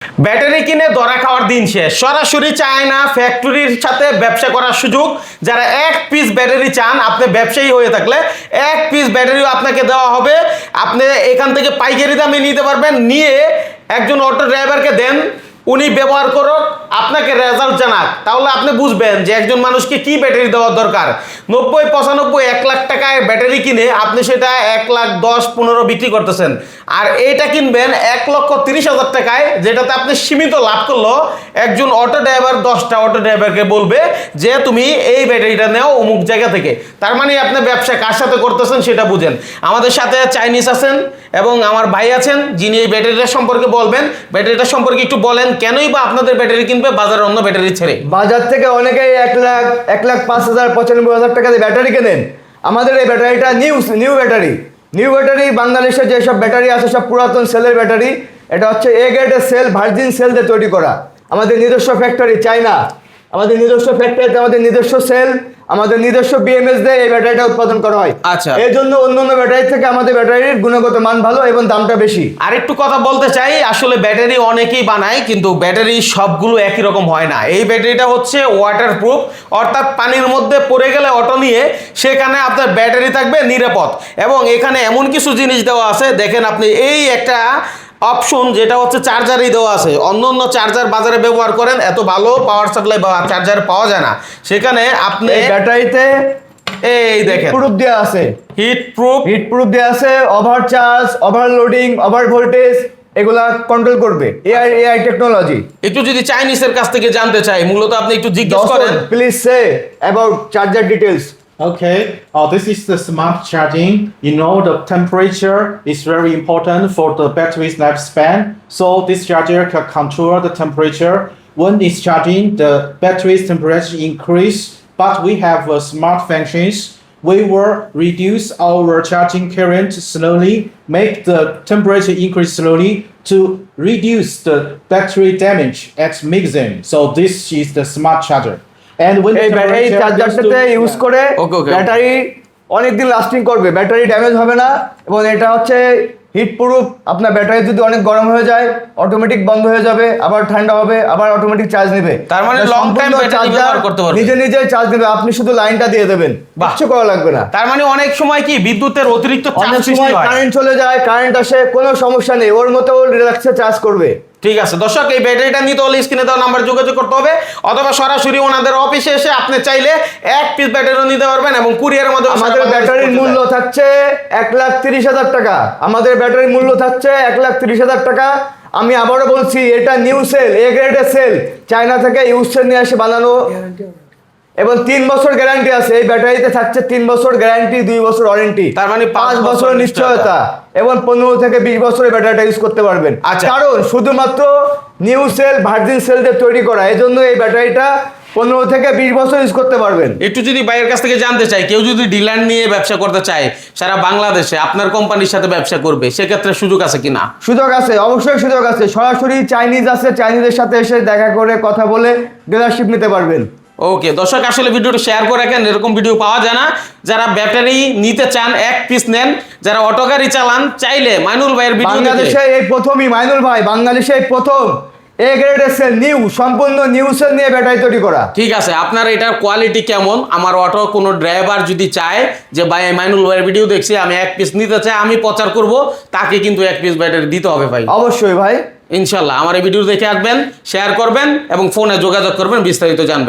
Battery কিনে ধরা খাওয়ার দিন শেষ। সরাসরি চায়না ফ্যাক্টরির সাথে ব্যবসা করার সুযোগ। যারা এক পিস ব্যাটারি চান, আপনি ব্যবসায়ী হয়ে থাকলে এক পিস ব্যাটারিও আপনাকে দেওয়া হবে। আপনি এখান থেকে পাইকারি দামে নিতে পারবেন, নিয়ে একজন অটো ড্রাইভারকে দেন, উনি ব্যবহার করুক, আপনাকে রেজাল্ট জানাক, তাহলে আপনি বুঝবেন যে একজন মানুষকে কি ব্যাটারি দেওয়ার দরকার। 90, 95, 1 লাখ টাকায় ব্যাটারি কিনে আপনি সেটা 1 লাখ 10, 15 বিক্রি করতেছেন। আর এইটা কিনবেন 1,30,000 টাকায়, যেটাতে আপনি সীমিত লাভ করলো। একজন অটো ড্রাইভার 10টা অটো ড্রাইভারকে বলবে যে তুমি এই ব্যাটারিটা নেও অমুক জায়গা থেকে। তার মানে আপনি ব্যবসা কার সাথে করতেছেন সেটা বুঝেন। আমাদের সাথে চাইনিজ আছেন এবং আমার ভাই আছেন, যিনি এই ব্যাটারিটা সম্পর্কে বলবেন। ব্যাটারিটা সম্পর্কে একটু বলেন, কেনই বা আপনাদের ব্যাটারি কিনবে বাজারের অন্য ব্যাটারি ছেড়ে? বাজার থেকে অনেকেই 1,05,000 95,000 টাকা দিয়ে ব্যাটারি কেনেন। আমাদের এই ব্যাটারিটা নিউ ব্যাটারি। বাংলাদেশে যেসব ব্যাটারি আছে সব পুরাতন সেলের ব্যাটারি। এটা হচ্ছে এ গ্রেডের সেল, ভার্জিন সেল দিয়ে তৈরি করা। আমাদের নিজস্ব ফ্যাক্টরি চায়না, আমাদের নিজস্ব ফ্যাক্টরিতে আমাদের নিজস্ব সেল, আমাদের নিজস্ব বিএমএস দিয়ে এই ব্যাটারিটা উৎপাদন করা হয়। আচ্ছা, এই জন্য অন্যান্য ব্যাটারি থেকে আমাদের ব্যাটারির গুণগত মান ভালো এবং দামটা বেশি। আরেকটু কথা বলতে চাই, আসলে ব্যাটারি অনেকেই বানায়, কিন্তু ব্যাটারি সবগুলো একই রকম হয় না। এই ব্যাটারিটা হচ্ছে ওয়াটার প্রুফ, অর্থাৎ পানির মধ্যে পড়ে গেলে অটো নিয়ে সেখানে আপনার ব্যাটারি থাকবে নিরাপদ। এবং এখানে এমন কিছু জিনিস দেওয়া আছে, দেখেন আপনি, এই একটা অপশন যেটা হচ্ছে চার্জারই দেওয়া আছে। অন্য চার্জার বাজারে ব্যবহার করেন, এত ভালো পাওয়ার সাপ্লাই বা চার্জার পাওয়া যায় না। সেখানে আপনি ব্যাটারিতে এই দেখেন প্রুফ দেওয়া আছে, হিট প্রুফ দেওয়া আছে, over charge, overloading, over voltage এগুলা কন্ট্রোল করবে এআই টেকনোলজি। একটু যদি চাইনিজের কাছ থেকে জানতে চাই, মূলত আপনি একটু জিজ্ঞেস করেন। Please say about charger details. Okay, this is the smart charging. You know, the temperature is very important for the battery's lifespan. So this charger can control the temperature. When it's charging, the battery's temperature increase, but we have smart functions. We will reduce our charging current slowly, make the temperature increase slowly to reduce the battery damage at mixing. So this is the smart charger. And when এই battery চার্জারটাতে use করে Okay. Battery অনেকদিন lasting করবে, battery damage হবে না। এবং এটা হচ্ছে heat proof. আপনার ব্যাটারি যদি অনেক গরম হয়ে যায় অটোমেটিক বন্ধ হয়ে যাবে, আবার ঠান্ডা হবে, আবার অটোমেটিক চার্জ নেবে। তার মানে লং টাইম ব্যাটারি ব্যবহার করতে পারবে, নিজে চার্জ নেবে। আপনি শুধু লাইনটা দিয়ে দেবেন, কিচ্ছু করা লাগবে না। তার মানে অনেক সময় কি বিদ্যুতের অতিরিক্ত চাপ অনেক সৃষ্টি সময় হয়, কারেন্ট চলে যায়, কারেন্ট আসে, কোনো সমস্যা নেই, ওর মতো রিল্যাক্সে চার্জ করবে। ঠিক আছে দর্শক, এই ব্যাটারিটা নিতে হলে স্ক্রিনে দেওয়া নাম্বার যোগাযোগ করতে হবে, অথবা সরাসরি ওনাদের অফিসে এসে আপনি চাইলে এক পিস ব্যাটারিও নিতে পারবেন এবং কুরিয়ারের মাধ্যমে। আমাদের ব্যাটারির মূল্য থাকছে 1,30,000 টাকা। আমাদের ব্যাটারির মূল্য থাকছে 1,30,000 টাকা। আমি আবারও বলছি, এটা নিউ সেল, এ গ্রেডের সেল, চায়না থেকে ইউজ সেল নিয়ে এসে বানানো, এবং 3 বছর গ্যারান্টি আছে। এই ব্যাটারিতে থাকছে 3 বছর গ্যারান্টি, 2 বছর ওয়ারেন্টি, তার মানে 5 বছর নিশ্চয়তা, এবং 15 থেকে 20 বছরের ব্যাটারিটা ইউজ করতে পারবেন। আচ্ছা। কারণ শুধুমাত্র নিউ সেল, ভার্জিন সেল দিয়ে তৈরি করা, এই জন্য এই ব্যাটারিটা 15 থেকে 20 বছর ইউজ করতে পারবেন। একটু যদি ভাইয়ের কাছ থেকে জানতে চাই, কেউ যদি ডিলার নিয়ে ব্যবসা করতে চায় সারা বাংলাদেশে, আপনার কোম্পানির সাথে ব্যবসা করবে, সেক্ষেত্রে সুযোগ আছে কিনা? সুযোগ আছে, অবশ্যই সুযোগ আছে। সরাসরি চাইনিজ আছে, চাইনিজের সাথে এসে দেখা করে কথা বলে ডিলারশিপ নিতে পারবেন। ওকে দর্শক, আসলে ভিডিওটি শেয়ার করে রাখেন, এরকম ভিডিও পাওয়া যায় না। যারা ব্যাটারি নিতে চান এক পিস নেন, যারা অটো গাড়ি চালান চাইলে মাইনুল ভাইয়ের ভিডিও বাংলাদেশে এই প্রথমই, মাইনুল ভাই বাংলাদেশে এই প্রথম এ গ্রেডের সেল, সম্পূর্ণ নিউ সেল নিয়ে ব্যাটারি তৈরি করা। ঠিক আছে, আপনার এটার কোয়ালিটি কেমন? আমার অটো কোনো ড্রাইভার যদি চায় যে ভাই মাইনুল ভাইয়ের ভিডিও দেখছি, আমি এক পিস নিতে চাই, আমি প্রচার করব, তাকে কিন্তু এক পিস ব্যাটারি দিতে হবে ভাই। অবশ্যই ভাই, ইনশাল্লাহ আমার এই ভিডিও দেখে আসবেন, শেয়ার করবেন এবং ফোনে যোগাযোগ করবেন, বিস্তারিত জানবেন।